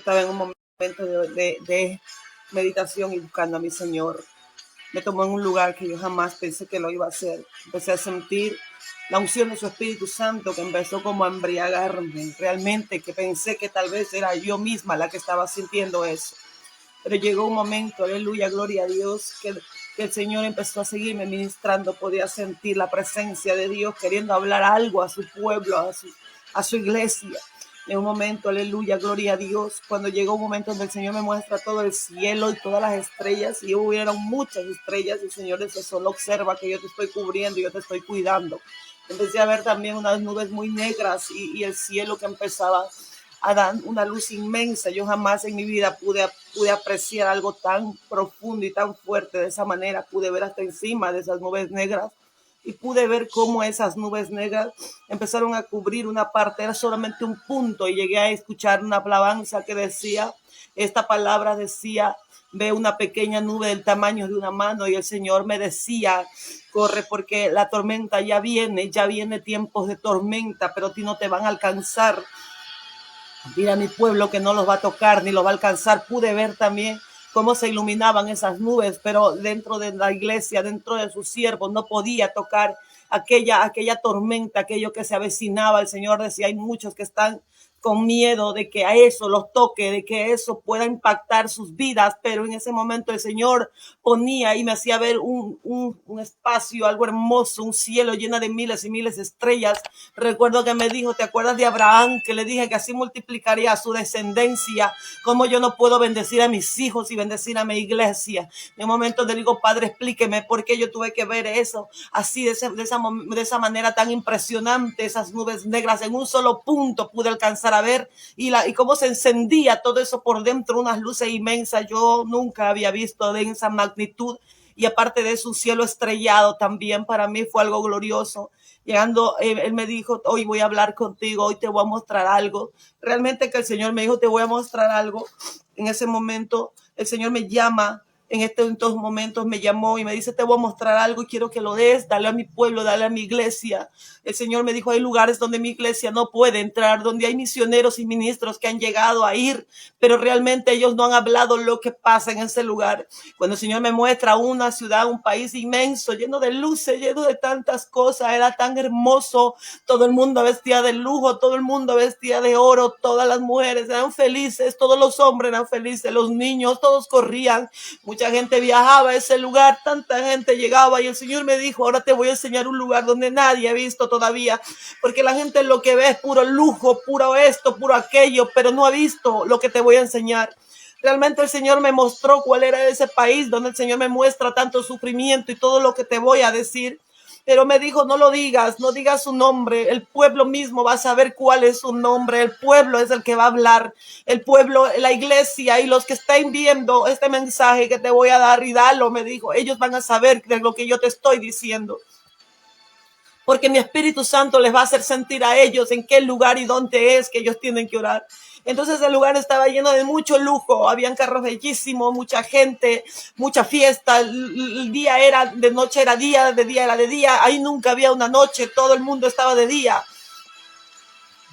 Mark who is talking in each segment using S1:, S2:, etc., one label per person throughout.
S1: estaba en un momento de meditación y buscando a mi Señor. Me tomó en un lugar que yo jamás pensé que lo iba a hacer. Empecé a sentir la unción de su Espíritu Santo que empezó como a embriagarme. Realmente que pensé que tal vez era yo misma la que estaba sintiendo eso. Pero llegó un momento, aleluya, gloria a Dios, que el Señor empezó a seguirme ministrando. Podía sentir la presencia de Dios queriendo hablar algo a su pueblo, a su iglesia. En un momento, aleluya, gloria a Dios, cuando llegó un momento donde el Señor me muestra todo el cielo y todas las estrellas, y hubieron muchas estrellas, y el Señor dice, solo observa que yo te estoy cubriendo, yo te estoy cuidando. Empecé a ver también unas nubes muy negras y el cielo que empezaba a dar una luz inmensa. Yo jamás en mi vida pude apreciar algo tan profundo y tan fuerte de esa manera. Pude ver hasta encima de esas nubes negras y pude ver cómo esas nubes negras empezaron a cubrir una parte, era solamente un punto, y llegué a escuchar una alabanza que decía, esta palabra decía, ve una pequeña nube del tamaño de una mano, y el Señor me decía, corre porque la tormenta ya viene tiempos de tormenta, pero a ti no te van a alcanzar. Mira, mi pueblo que no los va a tocar ni los va a alcanzar. Pude ver también cómo se iluminaban esas nubes, pero dentro de la iglesia, dentro de sus siervos, no podía tocar aquella tormenta, aquello que se avecinaba. El Señor decía, hay muchos que están con miedo de que a eso los toque, de que eso pueda impactar sus vidas, pero en ese momento el Señor ponía y me hacía ver un espacio, algo hermoso, un cielo lleno de miles y miles de estrellas. Recuerdo que me dijo, ¿te acuerdas de Abraham? Que le dije que así multiplicaría su descendencia. Como yo no puedo bendecir a mis hijos y bendecir a mi iglesia. En un momento le digo, Padre, explíqueme por qué yo tuve que ver eso así, de esa manera tan impresionante, esas nubes negras en un solo punto pude alcanzar a ver y cómo se encendía todo eso por dentro, unas luces inmensas. Yo nunca había visto de esa magnitud. Y aparte de eso, un cielo estrellado también para mí fue algo glorioso. Llegando, él me dijo, hoy voy a hablar contigo, hoy te voy a mostrar algo. Realmente que el Señor me dijo, te voy a mostrar algo. En ese momento, el Señor me llama. En estos momentos me llamó y me dice, te voy a mostrar algo y quiero que lo des, dale a mi pueblo, dale a mi iglesia. El Señor me dijo, hay lugares donde mi iglesia no puede entrar, donde hay misioneros y ministros que han llegado a ir, pero realmente ellos no han hablado lo que pasa en ese lugar. Cuando el Señor me muestra una ciudad, un país inmenso, lleno de luces, lleno de tantas cosas, era tan hermoso, todo el mundo vestía de lujo, todo el mundo vestía de oro, todas las mujeres eran felices, todos los hombres eran felices, los niños, todos corrían. Mucha gente viajaba a ese lugar, tanta gente llegaba y el Señor me dijo, ahora te voy a enseñar un lugar donde nadie ha visto todavía, porque la gente lo que ve es puro lujo, puro esto, puro aquello, pero no ha visto lo que te voy a enseñar. Realmente el Señor me mostró cuál era ese país donde el Señor me muestra tanto sufrimiento y todo lo que te voy a decir. Pero me dijo, no lo digas, no digas su nombre. El pueblo mismo va a saber cuál es su nombre. El pueblo es el que va a hablar. El pueblo, la iglesia y los que estén viendo este mensaje que te voy a dar y dalo, me dijo. Ellos van a saber de lo que yo te estoy diciendo. Porque mi Espíritu Santo les va a hacer sentir a ellos en qué lugar y dónde es que ellos tienen que orar. Entonces el lugar estaba lleno de mucho lujo, habían carros bellísimos, mucha gente, mucha fiesta, el día era de noche, era día, de día era de día, ahí nunca había una noche, todo el mundo estaba de día.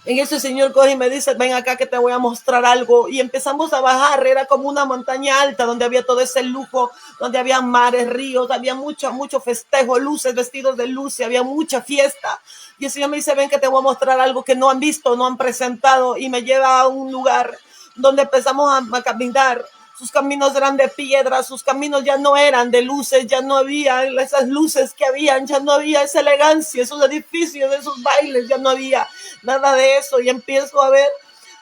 S1: En eso el Señor coge y me dice, ven acá que te voy a mostrar algo. Y empezamos a bajar, era como una montaña alta donde había todo ese lujo, donde había mares, ríos, había mucho festejo, luces, vestidos de luz, y había mucha fiesta. Y el Señor me dice, ven que te voy a mostrar algo que no han visto, no han presentado. Y me lleva a un lugar donde empezamos a caminar. Sus caminos eran de piedra, sus caminos ya no eran de luces, ya no había esas luces que habían, ya no había esa elegancia, esos edificios, esos bailes, ya no había nada de eso. Y empiezo a ver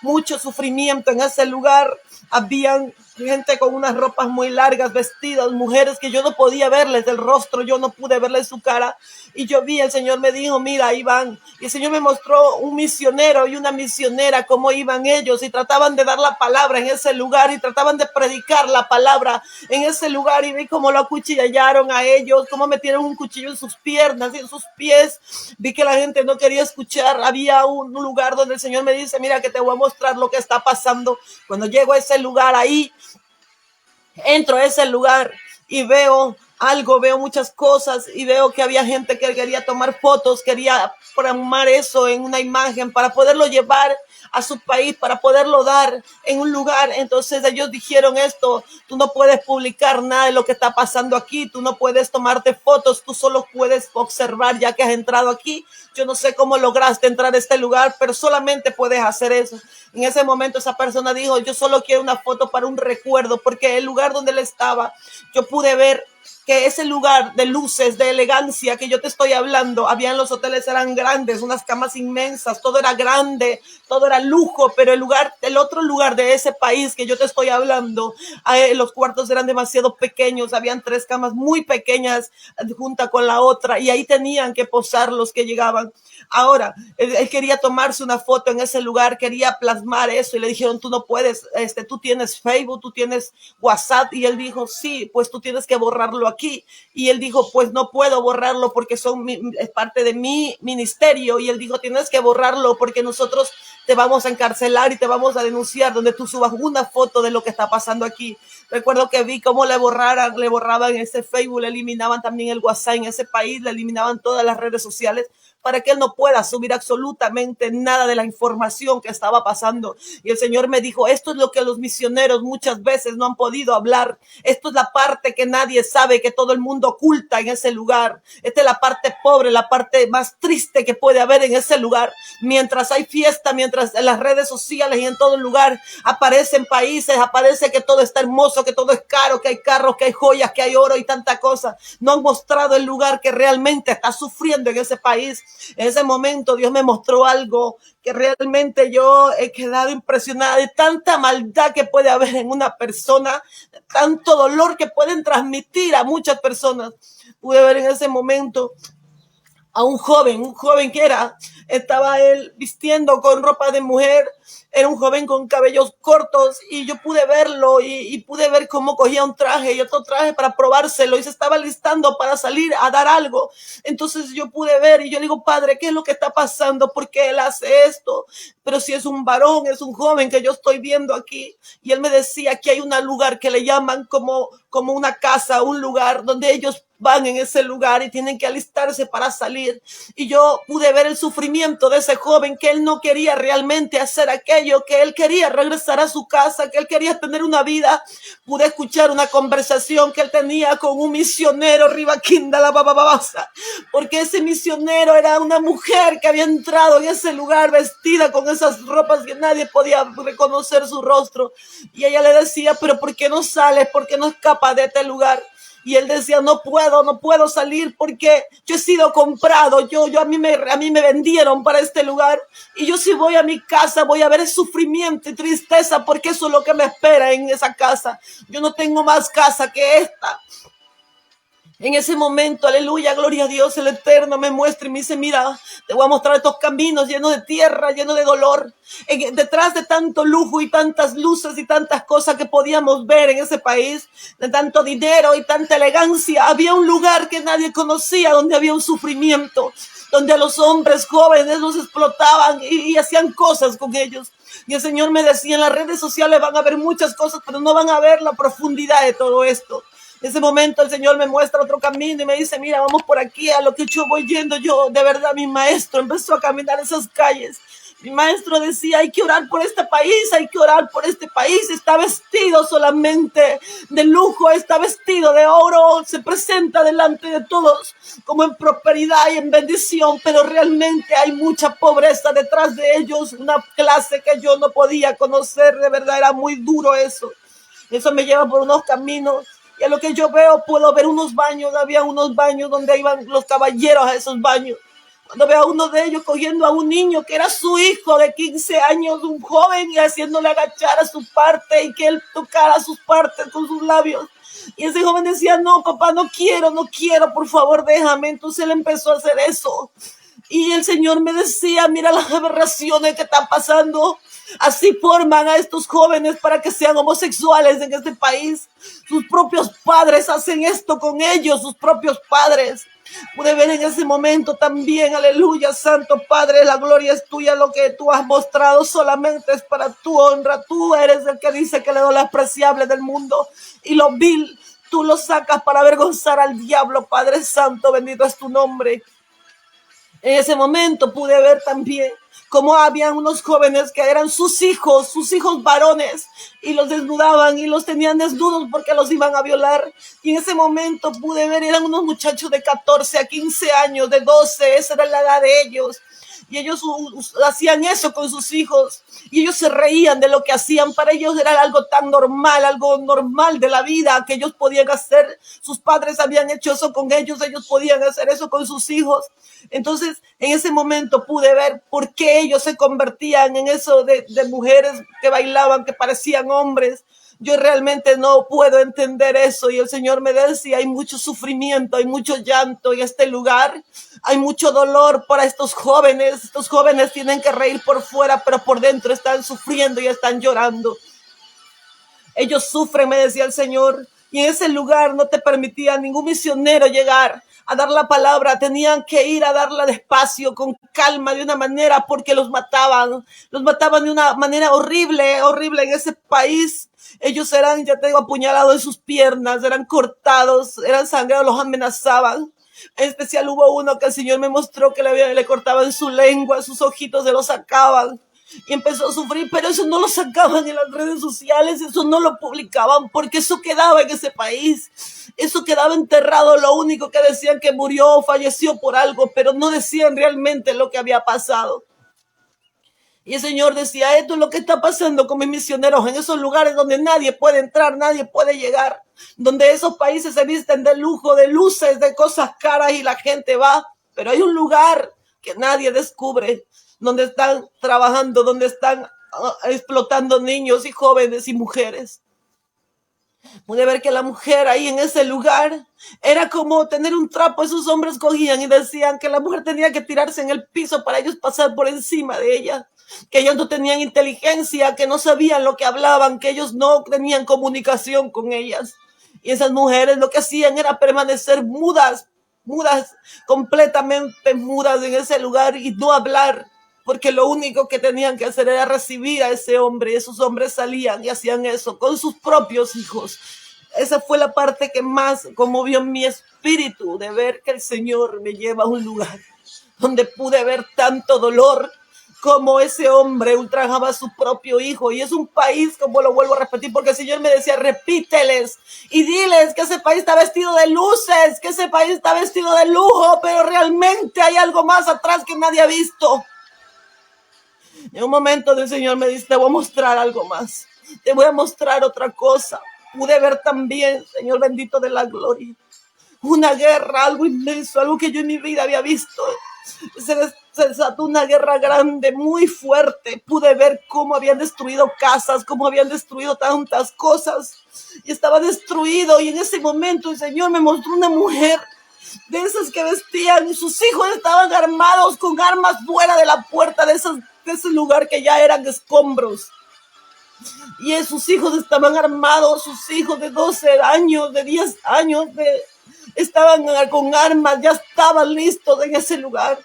S1: mucho sufrimiento en ese lugar. Habían gente con unas ropas muy largas, vestidas, mujeres que yo no podía verles el rostro, yo no pude verles su cara. Y yo vi, el Señor me dijo, mira, ahí van. Y el Señor me mostró un misionero y una misionera, cómo iban ellos y trataban de dar la palabra en ese lugar y trataban de predicar la palabra en ese lugar. Y vi cómo lo acuchillaron a ellos, cómo metieron un cuchillo en sus piernas y en sus pies. Vi que la gente no quería escuchar. Había un lugar donde el Señor me dice, mira que te voy a mostrar lo que está pasando. Cuando llego a ese lugar, ahí entro a ese lugar y veo algo, veo muchas cosas y veo que había gente que quería tomar fotos, quería plasmar eso en una imagen para poderlo llevar a su país, para poderlo dar en un lugar. Entonces ellos dijeron esto: tú no puedes publicar nada de lo que está pasando aquí, tú no puedes tomarte fotos, tú solo puedes observar ya que has entrado aquí. Yo no sé cómo lograste entrar a este lugar, pero solamente puedes hacer eso. En ese momento esa persona dijo: yo solo quiero una foto para un recuerdo, porque el lugar donde él estaba, yo pude ver que ese lugar de luces, de elegancia que yo te estoy hablando, había en los hoteles, eran grandes, unas camas inmensas, todo era grande, todo era lujo, pero el otro lugar de ese país que yo te estoy hablando, los cuartos eran demasiado pequeños, habían 3 camas muy pequeñas junta con la otra, y ahí tenían que posar los que llegaban. Ahora, él quería tomarse una foto en ese lugar, quería plasmar eso, y le dijeron: tú no puedes, tú tienes Facebook, tú tienes WhatsApp, y él dijo: sí, pues tú tienes que borrarlo aquí. Y él dijo: pues no puedo borrarlo porque es parte de mi ministerio. Y él dijo: tienes que borrarlo porque nosotros te vamos a encarcelar y te vamos a denunciar donde tú subas una foto de lo que está pasando aquí. Recuerdo que vi cómo le borraban ese Facebook, le eliminaban también el WhatsApp en ese país, le eliminaban todas las redes sociales para que él no pueda subir absolutamente nada de la información que estaba pasando. Y el Señor me dijo: esto es lo que los misioneros muchas veces no han podido hablar. Esto es la parte que nadie sabe, que todo el mundo oculta en ese lugar. Esta es la parte pobre, la parte más triste que puede haber en ese lugar. Mientras hay fiesta, mientras en las redes sociales y en todo el lugar aparecen países, aparece que todo está hermoso, que todo es caro, que hay carros, que hay joyas, que hay oro y tanta cosa. No han mostrado el lugar que realmente está sufriendo en ese país. En ese momento Dios me mostró algo que realmente yo he quedado impresionada de tanta maldad que puede haber en una persona, tanto dolor que pueden transmitir a muchas personas. Pude ver en ese momento a un joven que estaba él vistiendo con ropa de mujer, era un joven con cabellos cortos, y yo pude verlo y pude ver cómo cogía un traje y otro traje para probárselo, y se estaba listando para salir a dar algo. Entonces yo pude ver y yo digo: Padre, ¿qué es lo que está pasando? ¿Por qué él hace esto? Pero si es un varón, es un joven que yo estoy viendo aquí. Y él me decía que hay un lugar que le llaman como una casa, un lugar donde ellos van en ese lugar y tienen que alistarse para salir. Y yo pude ver el sufrimiento de ese joven, que él no quería realmente hacer aquello, que él quería regresar a su casa, que él quería tener una vida. Pude escuchar una conversación que él tenía con un misionero, Rivaquinda la bababasa, porque ese misionero era una mujer que había entrado en ese lugar vestida con esas ropas que nadie podía reconocer su rostro. Y ella le decía: pero ¿por qué no sales? ¿Por qué no escapas de este lugar? Y él decía: no puedo salir porque yo he sido comprado, a mí me vendieron para este lugar, y yo si voy a mi casa voy a ver el sufrimiento y tristeza, porque eso es lo que me espera en esa casa. Yo no tengo más casa que esta. En ese momento, aleluya, gloria a Dios, el Eterno me muestra y me dice: mira, te voy a mostrar estos caminos llenos de tierra, llenos de dolor. Detrás de tanto lujo y tantas luces y tantas cosas que podíamos ver en ese país, de tanto dinero y tanta elegancia, había un lugar que nadie conocía, donde había un sufrimiento, donde a los hombres jóvenes los explotaban y hacían cosas con ellos. Y el Señor me decía: en las redes sociales van a ver muchas cosas, pero no van a ver la profundidad de todo esto. En ese momento el Señor me muestra otro camino y me dice: mira, vamos por aquí. A lo que yo voy yendo, yo de verdad, mi maestro empezó a caminar esas calles. Mi maestro decía: hay que orar por este país, hay que orar por este país. Está vestido solamente de lujo, está vestido de oro, se presenta delante de todos como en prosperidad y en bendición, pero realmente hay mucha pobreza detrás de ellos, una clase que yo no podía conocer. De verdad era muy duro eso. Eso me lleva por unos caminos. Y a lo que yo veo, puedo ver unos baños. Había unos baños donde iban los caballeros a esos baños. Cuando veo a uno de ellos cogiendo a un niño que era su hijo de 15 años, un joven, y haciéndole agachar a su parte y que él tocara sus partes con sus labios. Y ese joven decía: no, papá, no quiero, por favor, déjame. Entonces él empezó a hacer eso. Y el Señor me decía: mira las aberraciones que están pasando. Así forman a estos jóvenes para que sean homosexuales en este país. Sus propios padres hacen esto con ellos, sus propios padres. Pude ver en ese momento también, aleluya, Santo Padre, la gloria es tuya. Lo que tú has mostrado solamente es para tu honra. Tú eres el que dice que lo despreciable del mundo y lo vil. tú los sacas para avergonzar al diablo, Padre Santo, bendito es tu nombre. En ese momento pude ver también cómo habían unos jóvenes que eran sus hijos varones, y los desnudaban y los tenían desnudos porque los iban a violar. Y en ese momento pude ver, eran unos muchachos de 14 a 15 años, de 12, esa era la edad de ellos. Y ellos hacían eso con sus hijos y ellos se reían de lo que hacían. Para ellos era algo tan normal, algo normal de la vida que ellos podían hacer. Sus padres habían hecho eso con ellos podían hacer eso con sus hijos. Entonces, en ese momento pude ver por qué ellos se convertían en eso de mujeres que bailaban, que parecían hombres. Yo realmente no puedo entender eso, y el Señor me decía, hay mucho sufrimiento, hay mucho llanto en este lugar, hay mucho dolor para estos jóvenes tienen que reír por fuera, pero por dentro están sufriendo y están llorando. Ellos sufren, me decía el Señor, y en ese lugar no te permitía ningún misionero llegar a dar la palabra. Tenían que ir a darla despacio, con calma, de una manera, porque los mataban de una manera horrible, horrible en ese país. Ellos eran, ya te digo, apuñalados en sus piernas, eran cortados, eran sangrados, los amenazaban. En especial hubo uno que el Señor me mostró que le cortaban su lengua, sus ojitos se los sacaban. Y empezó a sufrir, pero eso no lo sacaban en las redes sociales, eso no lo publicaban, porque eso quedaba en ese país, eso quedaba enterrado. Lo único que decían que murió o falleció por algo, pero no decían realmente lo que había pasado. Y el Señor decía, esto es lo que está pasando con mis misioneros en esos lugares donde nadie puede entrar, nadie puede llegar, donde esos países se visten de lujo, de luces, de cosas caras, y la gente va, pero hay un lugar que nadie descubre, donde están trabajando, donde están explotando niños y jóvenes y mujeres. Pude ver que la mujer ahí en ese lugar era como tener un trapo. Esos hombres cogían y decían que la mujer tenía que tirarse en el piso para ellos pasar por encima de ella, que ellos no tenían inteligencia, que no sabían lo que hablaban, que ellos no tenían comunicación con ellas. Y esas mujeres lo que hacían era permanecer mudas, completamente mudas en ese lugar, y no hablar, porque lo único que tenían que hacer era recibir a ese hombre, y esos hombres salían y hacían eso con sus propios hijos. Esa fue la parte que más conmovió mi espíritu, de ver que el Señor me lleva a un lugar donde pude ver tanto dolor, como ese hombre ultrajaba a su propio hijo. Y es un país, como lo vuelvo a repetir, porque el Señor me decía, repíteles y diles que ese país está vestido de luces, que ese país está vestido de lujo, pero realmente hay algo más atrás que nadie ha visto. En un momento el Señor me dice, te voy a mostrar algo más, te voy a mostrar otra cosa. Pude ver también, Señor bendito de la gloria, una guerra, algo inmenso, algo que yo en mi vida había visto. Se desató una guerra grande, muy fuerte. Pude ver cómo habían destruido casas, cómo habían destruido tantas cosas, y estaba destruido. Y en ese momento el Señor me mostró una mujer de esas que vestían, y sus hijos estaban armados con armas fuera de la puerta de ese lugar que ya eran escombros. Y sus hijos estaban armados, sus hijos de 12 años, de 10 años, estaban con armas, ya estaban listos en ese lugar.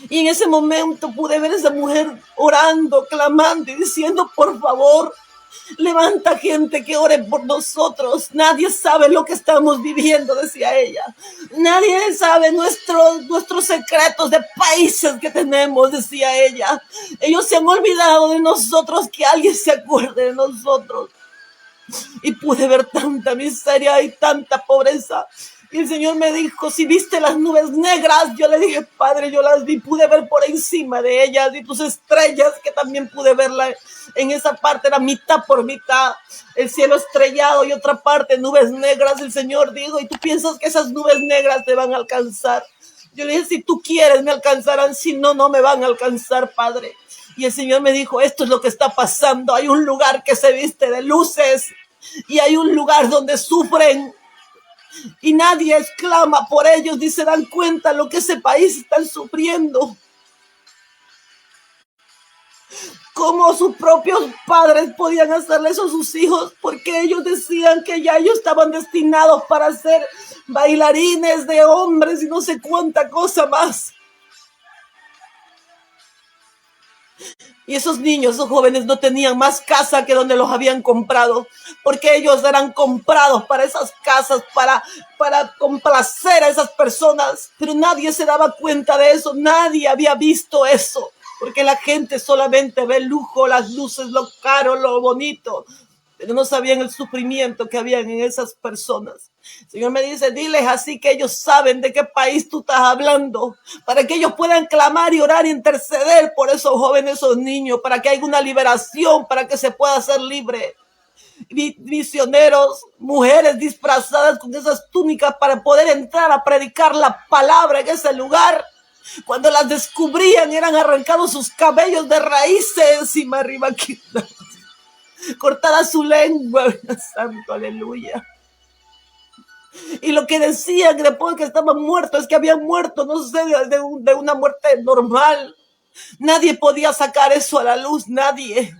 S1: Y en ese momento pude ver a esa mujer orando, clamando y diciendo, por favor, levanta gente que ore por nosotros. Nadie sabe lo que estamos viviendo, decía ella. Nadie sabe nuestros secretos de países que tenemos, decía ella. Ellos se han olvidado de nosotros, que alguien se acuerde de nosotros. Y pude ver tanta miseria y tanta pobreza. Y el Señor me dijo, si viste las nubes negras, yo le dije, Padre, yo las vi, pude ver por encima de ellas, y tus estrellas, que también pude verla en esa parte, era mitad por mitad, el cielo estrellado y otra parte nubes negras. El Señor dijo, ¿y tú piensas que esas nubes negras te van a alcanzar? Yo le dije, si tú quieres me alcanzarán, si no, no me van a alcanzar, Padre. Y el Señor me dijo, esto es lo que está pasando, hay un lugar que se viste de luces, y hay un lugar donde sufren, y nadie exclama por ellos, ni se dan cuenta lo que ese país está sufriendo. Cómo sus propios padres podían hacerle eso a sus hijos, porque ellos decían que ya ellos estaban destinados para ser bailarines de hombres y no sé cuánta cosa más. Y esos niños, esos jóvenes no tenían más casa que donde los habían comprado, porque ellos eran comprados para esas casas, para complacer a esas personas. Pero nadie se daba cuenta de eso, nadie había visto eso, porque la gente solamente ve el lujo, las luces, lo caro, lo bonito, pero no sabían el sufrimiento que había en esas personas. El Señor me dice, diles así que ellos saben de qué país tú estás hablando, para que ellos puedan clamar y orar y interceder por esos jóvenes, esos niños, para que haya una liberación, para que se pueda ser libre. Misioneros, mujeres disfrazadas con esas túnicas para poder entrar a predicar la palabra en ese lugar. Cuando las descubrían, eran arrancados sus cabellos de raíces y arriba aquí, cortada su lengua, santo, aleluya. Y lo que decían después que estaban muertos es que habían muerto, no sé, de una muerte normal. Nadie podía sacar eso a la luz, nadie.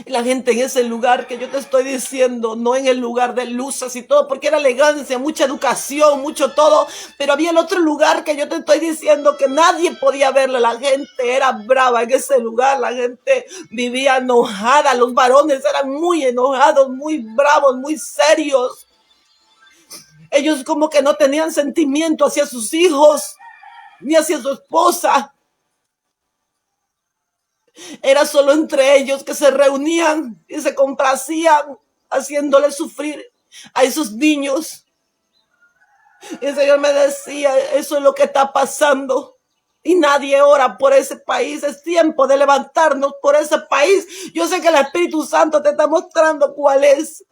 S1: Y la gente en ese lugar que yo te estoy diciendo, no en el lugar de luces y todo, porque era elegancia, mucha educación, mucho todo, pero había el otro lugar que yo te estoy diciendo que nadie podía verlo. La gente era brava en ese lugar, la gente vivía enojada, los varones eran muy enojados, muy bravos, muy serios. Ellos como que no tenían sentimiento hacia sus hijos, ni hacia su esposa. Era solo entre ellos que se reunían y se complacían haciéndole sufrir a esos niños. Y el Señor me decía, eso es lo que está pasando. Y nadie ora por ese país. Es tiempo de levantarnos por ese país. Yo sé que el Espíritu Santo te está mostrando cuál es.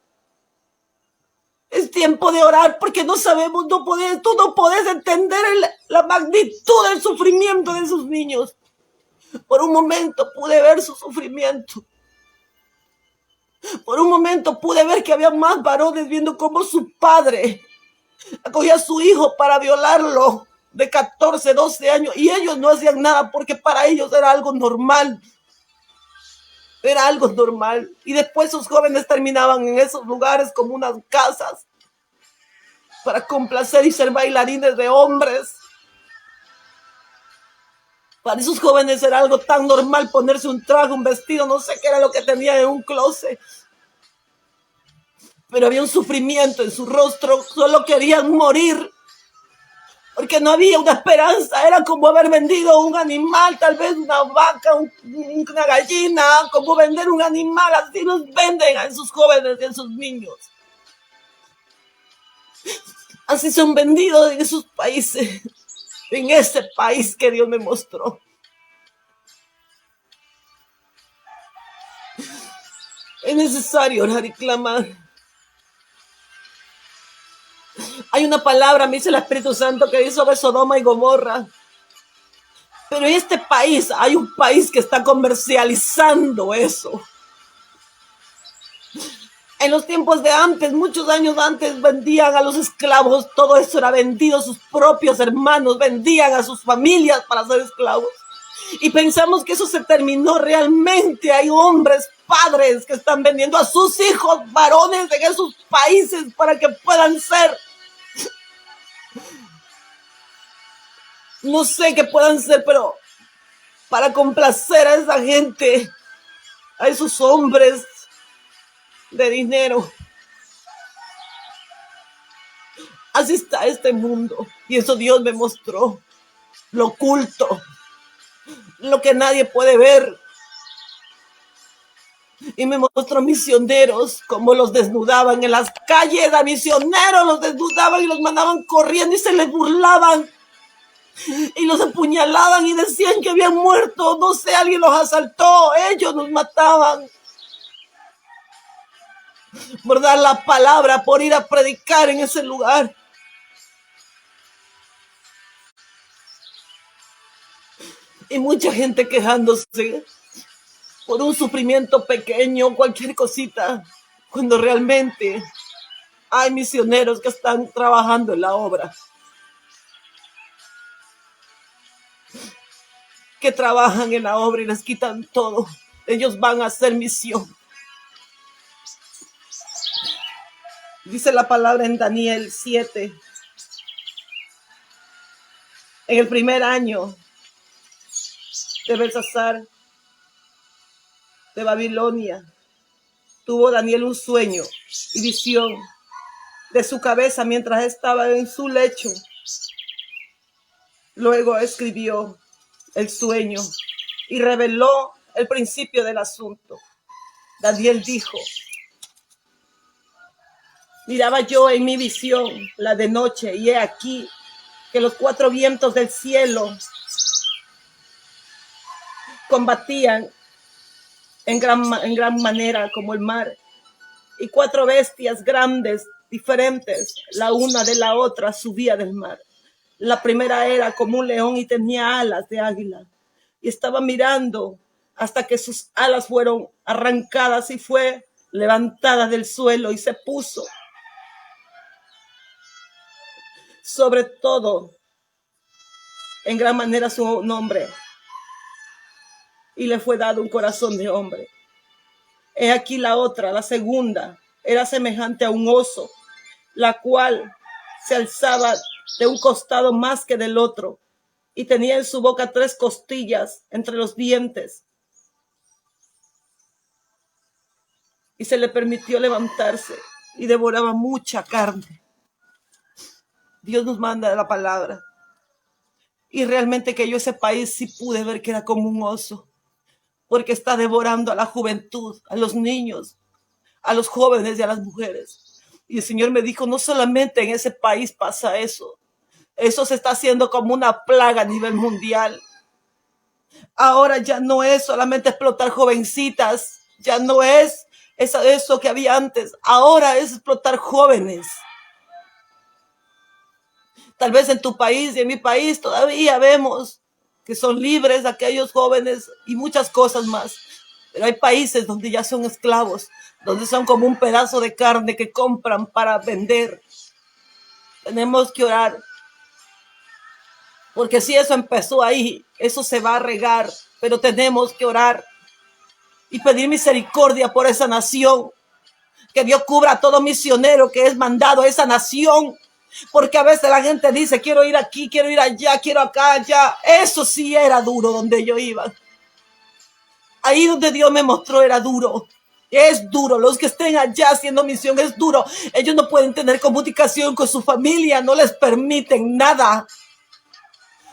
S1: Es tiempo de orar porque no sabemos, tú no puedes entender la magnitud del sufrimiento de esos niños. Por un momento pude ver su sufrimiento. Por un momento pude ver que había más varones viendo cómo su padre acogía a su hijo para violarlo de 14, 12 años y ellos no hacían nada porque para ellos era algo normal. Era algo normal. Y después sus jóvenes terminaban en esos lugares como unas casas para complacer y ser bailarines de hombres. Para esos jóvenes era algo tan normal ponerse un traje, un vestido, no sé qué era lo que tenían en un closet. Pero había un sufrimiento en su rostro, solo querían morir. Porque no había una esperanza, era como haber vendido un animal, tal vez una vaca, una gallina, como vender un animal, así nos venden a esos jóvenes y a esos niños. Así son vendidos en esos países, en ese país que Dios me mostró. Es necesario orar y clamar. Hay una palabra, me dice el Espíritu Santo, que dice sobre Sodoma y Gomorra. Pero en este país hay un país que está comercializando eso. En los tiempos de antes, muchos años antes, vendían a los esclavos. Todo eso era vendido. Sus propios hermanos vendían a sus familias para ser esclavos. Y pensamos que eso se terminó. Realmente hay hombres, padres que están vendiendo a sus hijos varones en esos países para que puedan ser, no sé qué puedan ser, pero para complacer a esa gente, a esos hombres de dinero. Así está este mundo. Y eso Dios me mostró. Lo oculto, lo que nadie puede ver. Y me mostró misioneros, como los desnudaban en las calles. A misioneros los desnudaban y los mandaban corriendo y se les burlaban. Y los apuñalaban y decían que habían muerto. No sé, alguien los asaltó. Ellos nos mataban. Por dar la palabra, por ir a predicar en ese lugar. Y mucha gente quejándose por un sufrimiento pequeño, cualquier cosita, cuando realmente hay misioneros que están trabajando en la obra, que trabajan en la obra y les quitan todo. Ellos van a hacer misión. Dice la palabra en Daniel 7. En el primer año de Belsasar de Babilonia, tuvo Daniel un sueño y visión de su cabeza mientras estaba en su lecho. Luego escribió el sueño y reveló el principio del asunto. Daniel dijo: miraba yo en mi visión la de noche, y he aquí que los 4 vientos del cielo combatían en gran manera como el mar, y 4 bestias grandes, diferentes la una de la otra, subía del mar. La primera era como un león y tenía alas de águila, y estaba mirando hasta que sus alas fueron arrancadas y fue levantada del suelo y se puso sobre todo en gran manera su nombre, y le fue dado un corazón de hombre. He aquí la otra, la segunda, era semejante a un oso, la cual se alzaba de un costado más que del otro, y tenía en su boca 3 costillas entre los dientes, y se le permitió levantarse y devoraba mucha carne. Dios nos manda la palabra, y realmente que yo ese país sí pude ver que era como un oso, porque está devorando a la juventud, a los niños, a los jóvenes y a las mujeres. Y el Señor me dijo: no solamente en ese país pasa eso, eso se está haciendo como una plaga a nivel mundial. Ahora ya no es solamente explotar jovencitas, ya no es eso que había antes, ahora es explotar jóvenes. Tal vez en tu país y en mi país todavía vemos que son libres aquellos jóvenes y muchas cosas más. Pero hay países donde ya son esclavos, donde son como un pedazo de carne que compran para vender. Tenemos que orar, porque si eso empezó ahí, eso se va a regar, pero tenemos que orar y pedir misericordia por esa nación, que Dios cubra a todo misionero que es mandado a esa nación, porque a veces la gente dice: quiero ir aquí, quiero ir allá, quiero acá, allá. Eso sí era duro donde yo iba. Ahí donde Dios me mostró era duro. Es duro. Los que estén allá haciendo misión es duro. Ellos no pueden tener comunicación con su familia, no les permiten nada.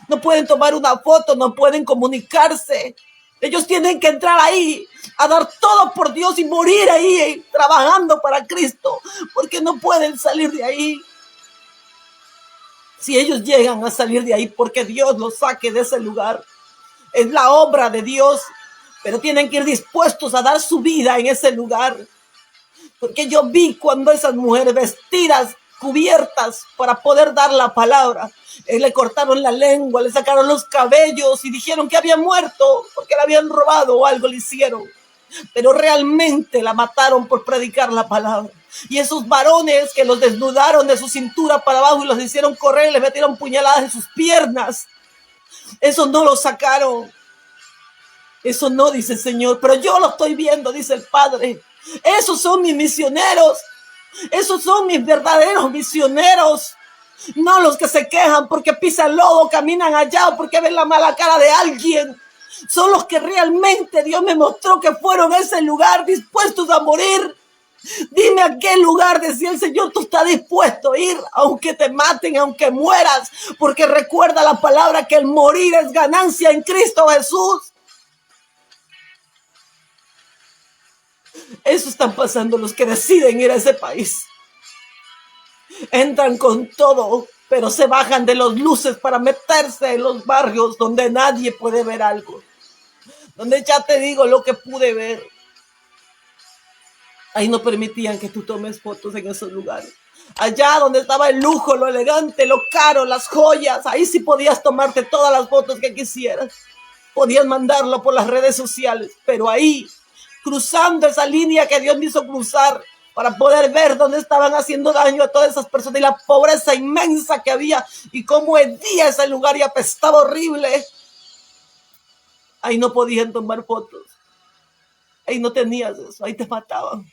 S1: No pueden tomar una foto, no pueden comunicarse. Ellos tienen que entrar ahí a dar todo por Dios y morir ahí trabajando para Cristo, porque no pueden salir de ahí. Si ellos llegan a salir de ahí, porque Dios los saque de ese lugar, es la obra de Dios, pero tienen que ir dispuestos a dar su vida en ese lugar. Porque yo vi cuando esas mujeres vestidas, cubiertas para poder dar la palabra, le cortaron la lengua, le sacaron los cabellos y dijeron que había muerto porque la habían robado o algo le hicieron. Pero realmente la mataron por predicar la palabra. Y esos varones que los desnudaron de su cintura para abajo y los hicieron correr, les metieron puñaladas en sus piernas, eso no lo sacaron. Eso no, dice el Señor, pero yo lo estoy viendo, dice el Padre. Esos son mis misioneros. Esos son mis verdaderos misioneros. No los que se quejan porque pisan lodo, caminan allá o porque ven la mala cara de alguien. Son los que realmente Dios me mostró que fueron a ese lugar dispuestos a morir. Dime a qué lugar, decía el Señor, tú estás dispuesto a ir, aunque te maten, aunque mueras, porque recuerda la palabra que el morir es ganancia en Cristo Jesús. Eso están pasando los que deciden ir a ese país. Entran con todo, pero se bajan de los luces para meterse en los barrios donde nadie puede ver algo. Donde ya te digo lo que pude ver. Ahí no permitían que tú tomes fotos en esos lugares. Allá donde estaba el lujo, lo elegante, lo caro, las joyas, ahí sí podías tomarte todas las fotos que quisieras. Podías mandarlo por las redes sociales, pero ahí, cruzando esa línea que Dios me hizo cruzar para poder ver dónde estaban haciendo daño a todas esas personas y la pobreza inmensa que había y cómo hedía ese lugar y apestaba horrible. Ahí no podían tomar fotos. Ahí no tenías eso, ahí te mataban.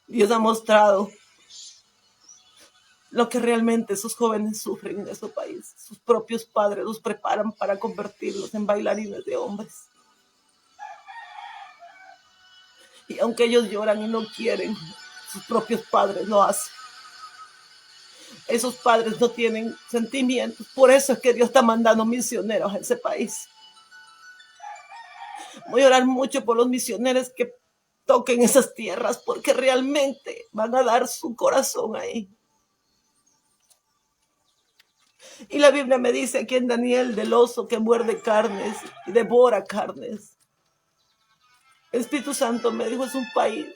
S1: Dios ha mostrado lo que realmente esos jóvenes sufren en nuestro país. Sus propios padres los preparan para convertirlos en bailarines de hombres. Y aunque ellos lloran y no quieren, sus propios padres lo hacen. Esos padres no tienen sentimientos. Por eso es que Dios está mandando misioneros a ese país. Voy a orar mucho por los misioneros que toquen esas tierras, porque realmente van a dar su corazón ahí. Y la Biblia me dice aquí en Daniel del oso que muerde carnes y devora carnes. El Espíritu Santo me dijo, es un país,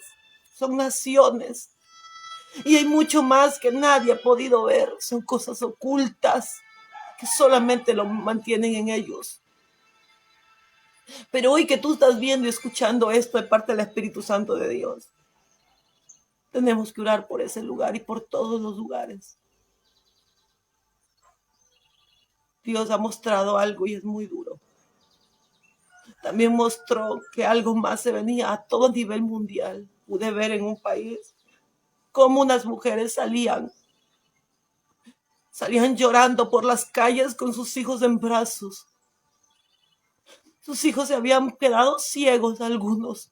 S1: son naciones. Y hay mucho más que nadie ha podido ver. Son cosas ocultas que solamente lo mantienen en ellos. Pero hoy que tú estás viendo y escuchando esto de parte del Espíritu Santo de Dios, tenemos que orar por ese lugar y por todos los lugares. Dios ha mostrado algo y es muy duro. También mostró que algo más se venía a todo nivel mundial. Pude ver en un país cómo unas mujeres salían llorando por las calles con sus hijos en brazos. Sus hijos se habían quedado ciegos algunos.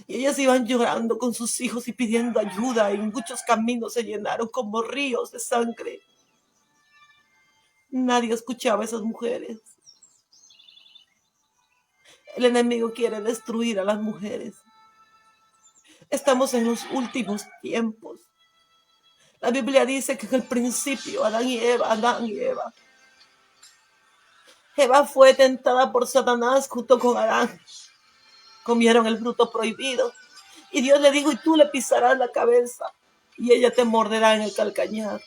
S1: Y ellas iban llorando con sus hijos y pidiendo ayuda. Y muchos caminos se llenaron como ríos de sangre. Nadie escuchaba a esas mujeres. El enemigo quiere destruir a las mujeres. Estamos en los últimos tiempos. La Biblia dice que en el principio Adán y Eva. Eva fue tentada por Satanás junto con Adán. Comieron el fruto prohibido. Y Dios le dijo, y tú le pisarás la cabeza y ella te morderá en el calcañar.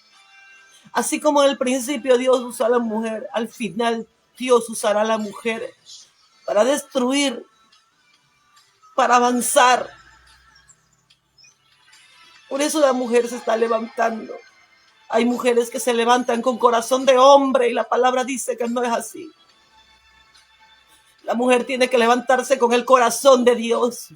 S1: Así como en el principio Dios usó a la mujer, al final Dios usará a la mujer para destruir, para avanzar. Por eso la mujer se está levantando. Hay mujeres que se levantan con corazón de hombre y la palabra dice que no es así. La mujer tiene que levantarse con el corazón de Dios.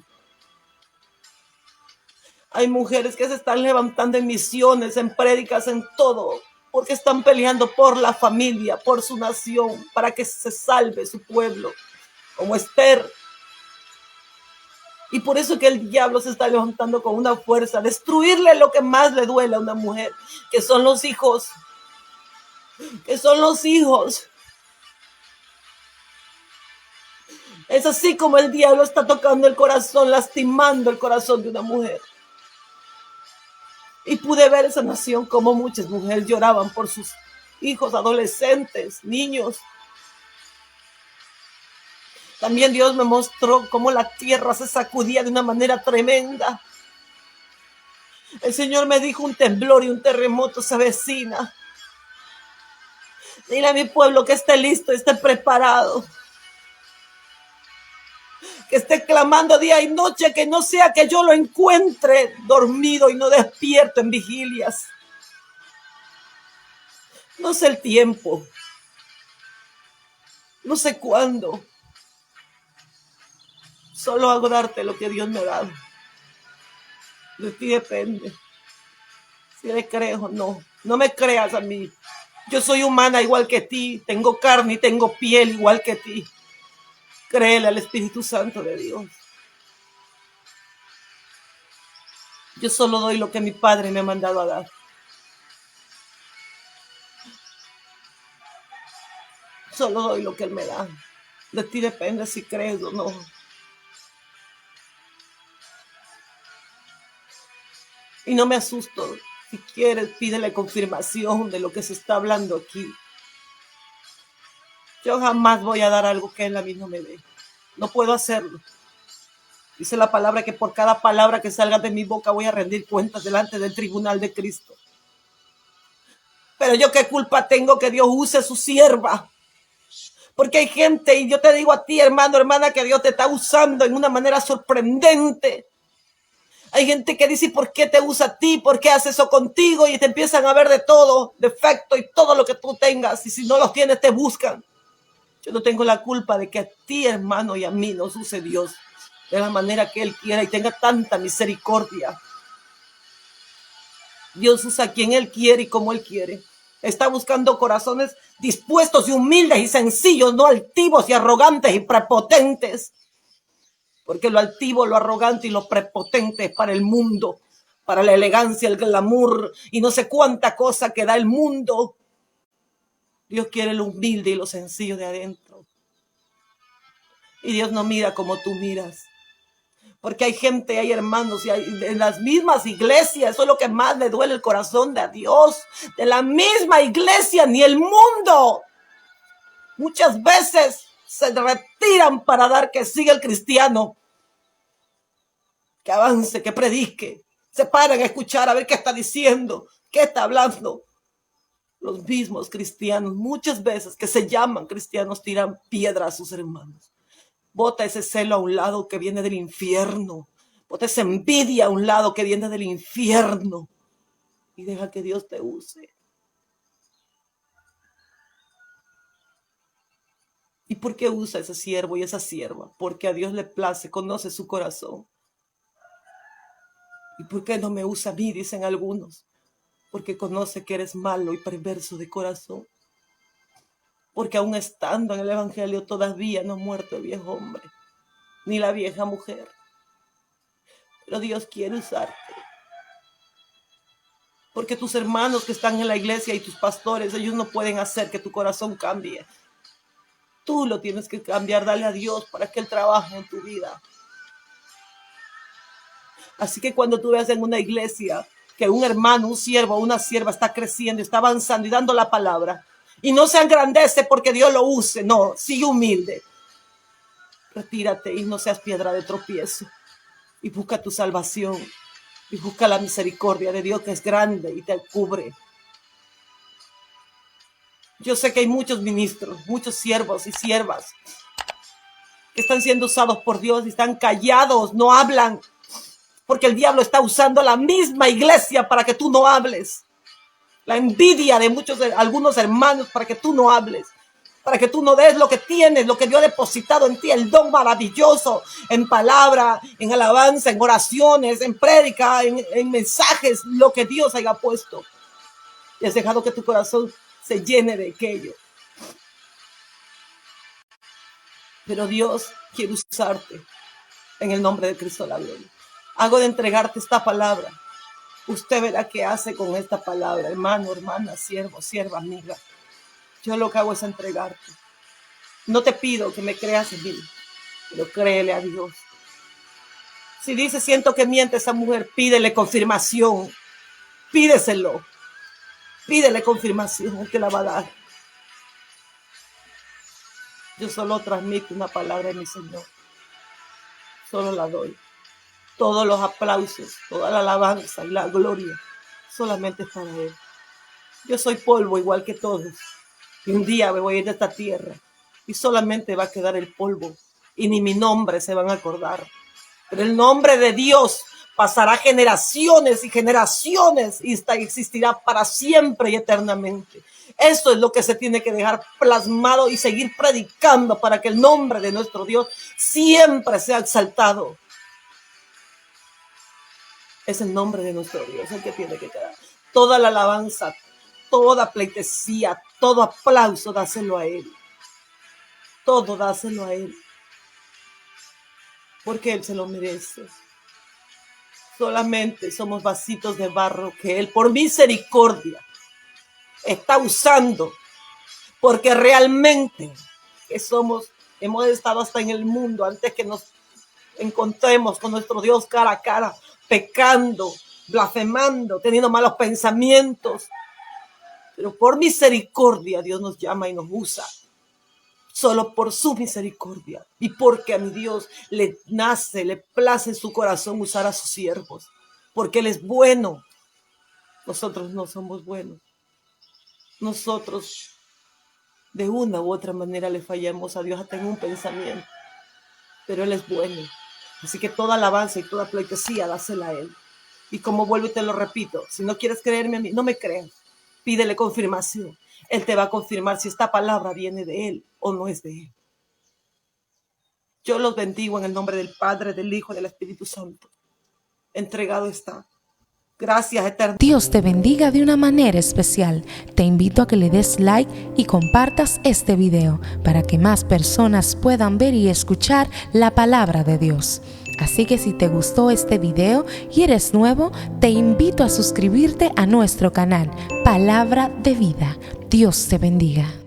S1: Hay mujeres que se están levantando en misiones, en prédicas, en todo, porque están peleando por la familia, por su nación, para que se salve su pueblo, como Esther. Y por eso que el diablo se está levantando con una fuerza, destruirle lo que más le duele a una mujer, que son los hijos, que son los hijos. Es así como el diablo está tocando el corazón, lastimando el corazón de una mujer. Y pude ver esa nación como muchas mujeres lloraban por sus hijos, adolescentes, niños. También Dios me mostró cómo la tierra se sacudía de una manera tremenda. El Señor me dijo, un temblor y un terremoto se avecina. Dile a mi pueblo que esté listo, esté preparado. Que esté clamando día y noche, que no sea que yo lo encuentre dormido y no despierto en vigilias. No sé el tiempo. No sé cuándo. Solo hago darte lo que Dios me ha dado. De ti depende. Si le crees o no. No me creas a mí. Yo soy humana igual que ti. Tengo carne y tengo piel igual que ti. Créele al Espíritu Santo de Dios. Yo solo doy lo que mi Padre me ha mandado a dar. Solo doy lo que Él me da. De ti depende si crees o no. Y no me asusto. Si quieres, pídele confirmación de lo que se está hablando aquí. Yo jamás voy a dar algo que Él a mí no me dé. No puedo hacerlo. Dice la palabra que por cada palabra que salga de mi boca voy a rendir cuentas delante del tribunal de Cristo. Pero yo qué culpa tengo que Dios use a su sierva. Porque hay gente, y yo te digo a ti, hermano, hermana, que Dios te está usando en una manera sorprendente. Hay gente que dice, ¿por qué te usa a ti? ¿Por qué hace eso contigo? Y te empiezan a ver de todo, defecto y todo lo que tú tengas. Y si no los tienes, te buscan. Yo no tengo la culpa de que a ti, hermano, y a mí nos use Dios de la manera que Él quiera y tenga tanta misericordia. Dios usa a quien Él quiere y como Él quiere. Está buscando corazones dispuestos y humildes y sencillos, no altivos y arrogantes y prepotentes. Porque lo altivo, lo arrogante y lo prepotente es para el mundo, para la elegancia, el glamour y no sé cuánta cosa que da el mundo. Dios quiere lo humilde y lo sencillo de adentro. Y Dios no mira como tú miras. Porque hay gente, hay hermanos y hay en las mismas iglesias, eso es lo que más le duele el corazón de Dios, de la misma iglesia, ni el mundo. Muchas veces se retiran para dar que siga el cristiano, que avance, que predique. Se paran a escuchar a ver qué está diciendo, qué está hablando. Los mismos cristianos, muchas veces que se llaman cristianos, tiran piedras a sus hermanos. Bota ese celo a un lado que viene del infierno. Bota esa envidia a un lado que viene del infierno. Y deja que Dios te use. ¿Y por qué usa ese siervo y esa sierva? Porque a Dios le place, conoce su corazón. ¿Y por qué no me usa a mí? Dicen algunos. Porque conoce que eres malo y perverso de corazón. Porque aún estando en el evangelio todavía no ha muerto el viejo hombre, ni la vieja mujer. Pero Dios quiere usarte. Porque tus hermanos que están en la iglesia y tus pastores, ellos no pueden hacer que tu corazón cambie. Tú lo tienes que cambiar, dale a Dios para que Él trabaje en tu vida. Así que cuando tú veas en una iglesia que un hermano, un siervo o una sierva está creciendo, está avanzando y dando la palabra, y no se engrandece porque Dios lo use, no, sigue humilde. Retírate y no seas piedra de tropiezo. Y busca tu salvación. Y busca la misericordia de Dios que es grande y te cubre. Yo sé que hay muchos ministros, muchos siervos y siervas que están siendo usados por Dios y están callados, no hablan, porque el diablo está usando la misma iglesia para que tú no hables. La envidia de algunos hermanos para que tú no hables, para que tú no des lo que tienes, lo que Dios ha depositado en ti, el don maravilloso, en palabra, en alabanza, en oraciones, en prédica, en mensajes, lo que Dios haya puesto. Y has dejado que tu corazón se llene de aquello. Pero Dios quiere usarte en el nombre de Cristo la gloria. Hago de entregarte esta palabra. Usted verá qué hace con esta palabra, hermano, hermana, siervo, sierva, amiga. Yo lo que hago es entregarte. No te pido que me creas en mí, pero créele a Dios. Si dice, siento que miente esa mujer, pídele confirmación. Pídeselo. Pídele confirmación, Él te la va a dar. Yo solo transmito una palabra de mi Señor. Solo la doy. Todos los aplausos, toda la alabanza y la gloria solamente es para Él. Yo soy polvo igual que todos. Y un día me voy a ir de esta tierra y solamente va a quedar el polvo. Y ni mi nombre se van a acordar. Pero el nombre de Dios pasará generaciones y generaciones y existirá para siempre y eternamente. Eso es lo que se tiene que dejar plasmado y seguir predicando para que el nombre de nuestro Dios siempre sea exaltado. Es el nombre de nuestro Dios el que tiene que quedar. Toda la alabanza, toda pleitesía, todo aplauso, dáselo a Él. Todo dáselo a Él. Porque Él se lo merece. Solamente somos vasitos de barro que Él, por misericordia, está usando. Porque realmente que hemos estado hasta en el mundo antes que nos encontremos con nuestro Dios cara a cara, pecando, blasfemando, teniendo malos pensamientos. Pero por misericordia Dios nos llama y nos usa. Solo por su misericordia y porque a mi Dios le nace, le place en su corazón usar a sus siervos. Porque Él es bueno. Nosotros no somos buenos. Nosotros de una u otra manera le fallamos a Dios hasta en un pensamiento. Pero Él es bueno. Así que toda alabanza y toda pleitesía dásela a Él. Y como vuelvo y te lo repito, si no quieres creerme a mí, no me creas. Pídele confirmación. Él te va a confirmar si esta palabra viene de Él o no es de Él. Yo los bendigo en el nombre del Padre, del Hijo y del Espíritu Santo. Entregado está. Gracias, eterno.
S2: Dios te bendiga de una manera especial. Te invito a que le des like y compartas este video para que más personas puedan ver y escuchar la palabra de Dios. Así que si te gustó este video y eres nuevo, te invito a suscribirte a nuestro canal Palabra de Vida. Dios te bendiga.